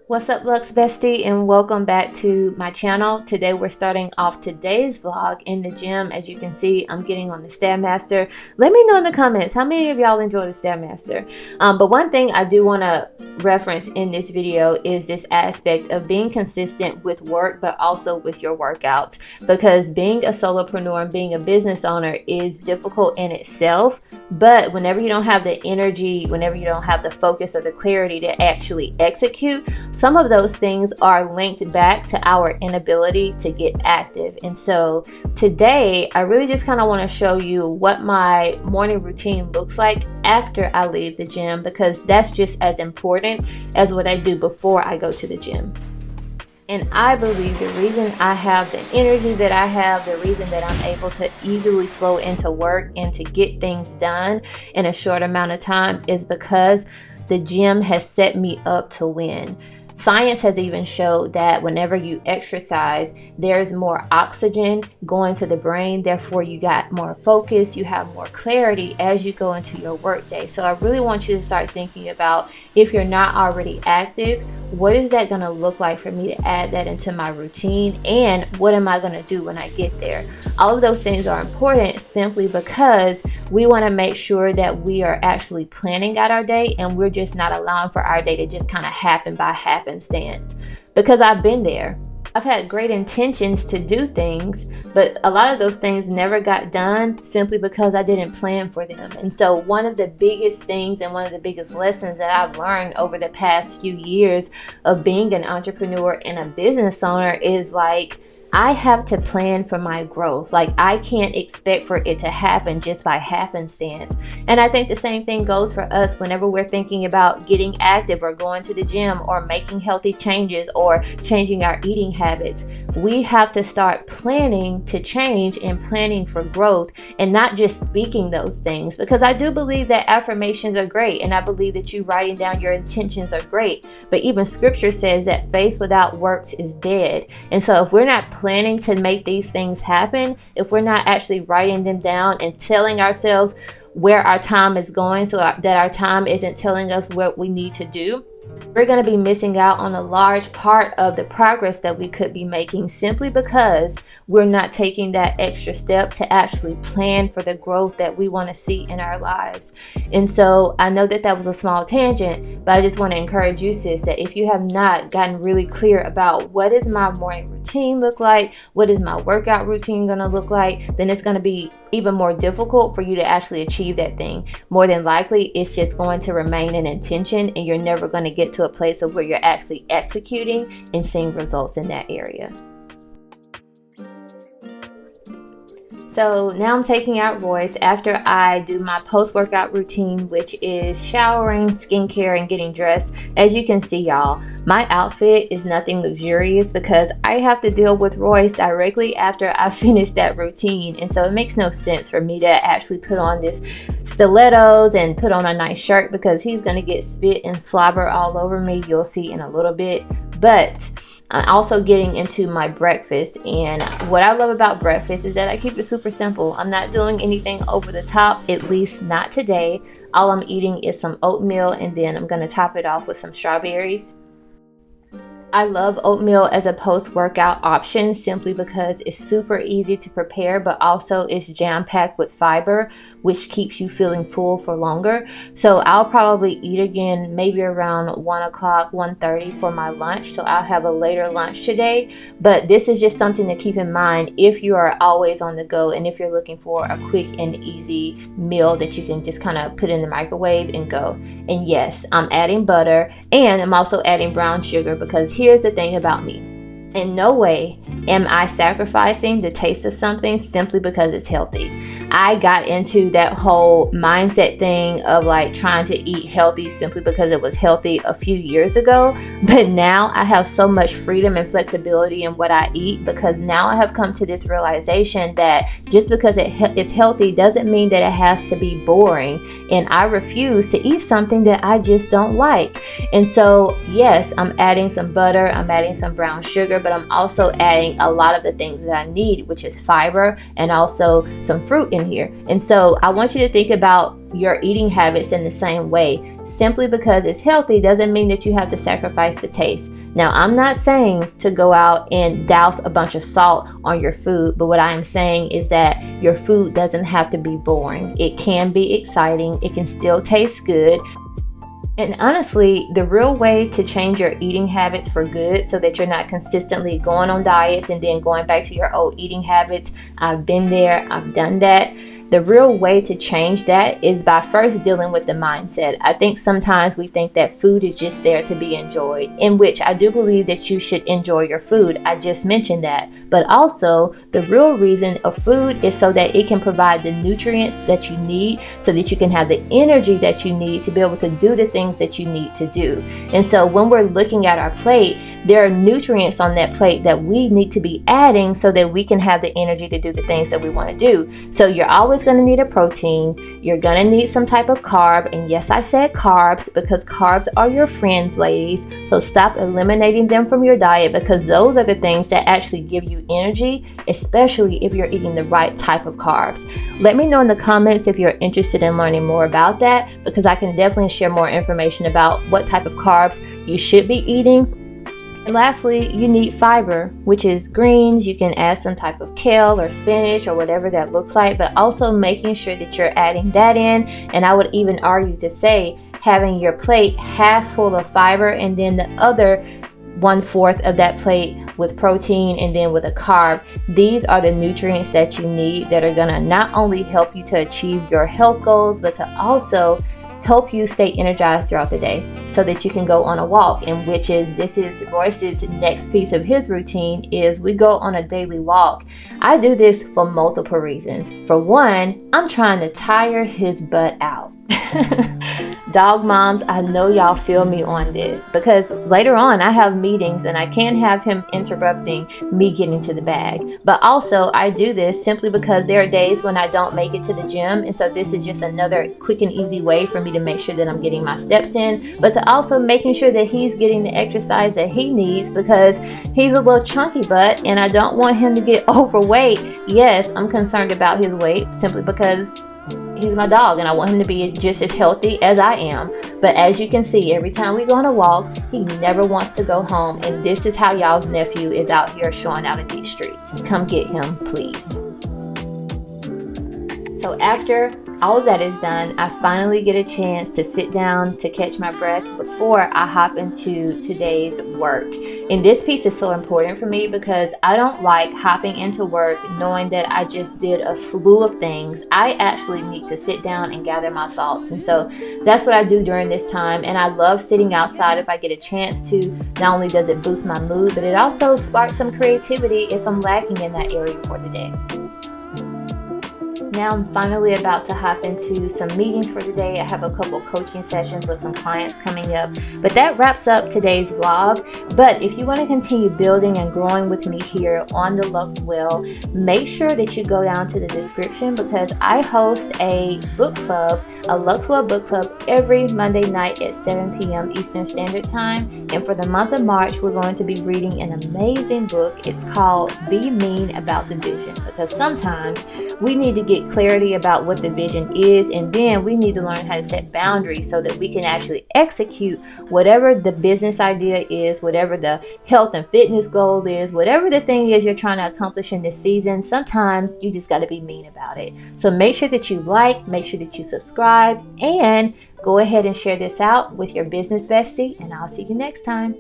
What's up, Lux Bestie, and welcome back to my channel. Today we're starting off today's vlog in the gym. As you can see, I'm getting on the Stairmaster. Let me know in the comments how many of y'all enjoy the Stairmaster. But one thing I do want to reference in this video is this aspect of being consistent with work, but also with your workouts, because being a solopreneur and being a business owner is difficult in itself. But whenever you don't have the energy, whenever you don't have the focus or the clarity to actually execute, some of those things are linked back to our inability to get active. And so today, I really just kind of want to show you what my morning routine looks like after I leave the gym, because that's just as important as what I do before I go to the gym. And I believe the reason I have the energy that I have, the reason that I'm able to easily flow into work and to get things done in a short amount of time is because the gym has set me up to win. Science has even showed that whenever you exercise, there's more oxygen going to the brain. Therefore, you got more focus, you have more clarity as you go into your workday. So I really want you to start thinking about, if you're not already active, what is that going to look like for me to add that into my routine? And what am I going to do when I get there? All of those things are important simply because we want to make sure that we are actually planning out our day, and we're just not allowing for our day to just kind of happen by happenstance. Because I've been there. I've had great intentions to do things, but a lot of those things never got done simply because I didn't plan for them. And so one of the biggest things and one of the biggest lessons that I've learned over the past few years of being an entrepreneur and a business owner is I have to plan for my growth. I can't expect for it to happen just by happenstance. And I think the same thing goes for us whenever we're thinking about getting active or going to the gym or making healthy changes or changing our eating habits. We have to start planning to change and planning for growth, and not just speaking those things, because I do believe that affirmations are great, and I believe that you writing down your intentions are great. But even scripture says that faith without works is dead. And so if we're not planning to make these things happen, if we're not actually writing them down and telling ourselves where our time is going, so that our time isn't telling us what we need to do, we're going to be missing out on a large part of the progress that we could be making, simply because we're not taking that extra step to actually plan for the growth that we want to see in our lives. And so I know that was a small tangent, but I just want to encourage you, sis, that if you have not gotten really clear about what is my morning routine look like, what is my workout routine going to look like, then it's going to be even more difficult for you to actually achieve that thing. More than likely, it's just going to remain an intention, and you're never going to get to a place of where you're actually executing and seeing results in that area. So now I'm taking out Royce after I do my post-workout routine, which is showering, skincare, and getting dressed. As you can see, y'all, my outfit is nothing luxurious because I have to deal with Royce directly after I finish that routine. And so it makes no sense for me to actually put on this stilettos and put on a nice shirt, because he's going to get spit and slobber all over me. You'll see in a little bit. But I'm also getting into my breakfast, and what I love about breakfast is that I keep it super simple. I'm not doing anything over the top, at least not today. All I'm eating is some oatmeal, and then I'm going to top it off with some strawberries. I love oatmeal as a post-workout option simply because it's super easy to prepare, but also it's jam-packed with fiber, which keeps you feeling full for longer. So I'll probably eat again maybe around 1 o'clock, 1:30 for my lunch. So I'll have a later lunch today. But this is just something to keep in mind if you are always on the go, and if you're looking for a quick and easy meal that you can just kind of put in the microwave and go. And yes, I'm adding butter, and I'm also adding brown sugar, because here's the thing about me. In no way am I sacrificing the taste of something simply because it's healthy. I got into that whole mindset thing of trying to eat healthy simply because it was healthy a few years ago. But now I have so much freedom and flexibility in what I eat, because now I have come to this realization that just because it's healthy doesn't mean that it has to be boring. And I refuse to eat something that I just don't like. And so, yes, I'm adding some butter, I'm adding some brown sugar, but I'm also adding a lot of the things that I need, which is fiber and also some fruit in here. And so I want you to think about your eating habits in the same way. Simply because it's healthy doesn't mean that you have to sacrifice the taste. Now, I'm not saying to go out and douse a bunch of salt on your food, but what I am saying is that your food doesn't have to be boring. It can be exciting. It can still taste good. And honestly, the real way to change your eating habits for good so that you're not consistently going on diets and then going back to your old eating habits, I've been there, I've done that. The real way to change that is by first dealing with the mindset. I think sometimes we think that food is just there to be enjoyed, in which I do believe that you should enjoy your food. I just mentioned that. But also, the real reason of food is so that it can provide the nutrients that you need so that you can have the energy that you need to be able to do the things that you need to do. And so when we're looking at our plate, there are nutrients on that plate that we need to be adding so that we can have the energy to do the things that we want to do. So you're always going to need a protein. You're going to need some type of carb. And yes, I said carbs because carbs are your friends, ladies. So stop eliminating them from your diet because those are the things that actually give you energy, especially if you're eating the right type of carbs. Let me know in the comments if you're interested in learning more about that because I can definitely share more information about what type of carbs you should be eating. And lastly, you need fiber, which is greens. You can add some type of kale or spinach or whatever that looks like, but also making sure that you're adding that in. And I would even argue to say having your plate half full of fiber and then the other 1/4 of that plate with protein and then with a carb. These are the nutrients that you need that are going to not only help you to achieve your health goals, but to also help you stay energized throughout the day so that you can go on a walk. And this is Royce's next piece of his routine is we go on a daily walk. I do this for multiple reasons. For one, I'm trying to tire his butt out. Dog moms, I know y'all feel me on this because later on I have meetings and I can't have him interrupting me getting to the bag. But also I do this simply because there are days when I don't make it to the gym, and so this is just another quick and easy way for me to make sure that I'm getting my steps in, but to also making sure that he's getting the exercise that he needs because he's a little chunky butt and I don't want him to get overweight. Yes, I'm concerned about his weight simply because he's my dog and I want him to be just as healthy as I am. But as you can see, every time we go on a walk, he never wants to go home. And this is how y'all's nephew is out here showing out in these streets. Come get him, please. So after all of that is done, I finally get a chance to sit down to catch my breath before I hop into today's work. And this piece is so important for me because I don't like hopping into work knowing that I just did a slew of things. I actually need to sit down and gather my thoughts. And so that's what I do during this time. And I love sitting outside if I get a chance to. Not only does it boost my mood, but it also sparks some creativity if I'm lacking in that area for the day. Now I'm finally about to hop into some meetings for today. I have a couple coaching sessions with some clients coming up, but that wraps up today's vlog. But if you want to continue building and growing with me here on the Lux Well, make sure that you go down to the description because I host a book club, a Lux Well book club every Monday night at 7 p.m. Eastern Standard Time. And for the month of March, we're going to be reading an amazing book. It's called Be Mean About the Vision, because sometimes we need to get clarity about what the vision is, and then we need to learn how to set boundaries so that we can actually execute whatever the business idea is, whatever the health and fitness goal is, whatever the thing is you're trying to accomplish in this season. Sometimes you just got to be mean about it. So make sure that you make sure that you subscribe, and go ahead and share this out with your business bestie, and I'll see you next time.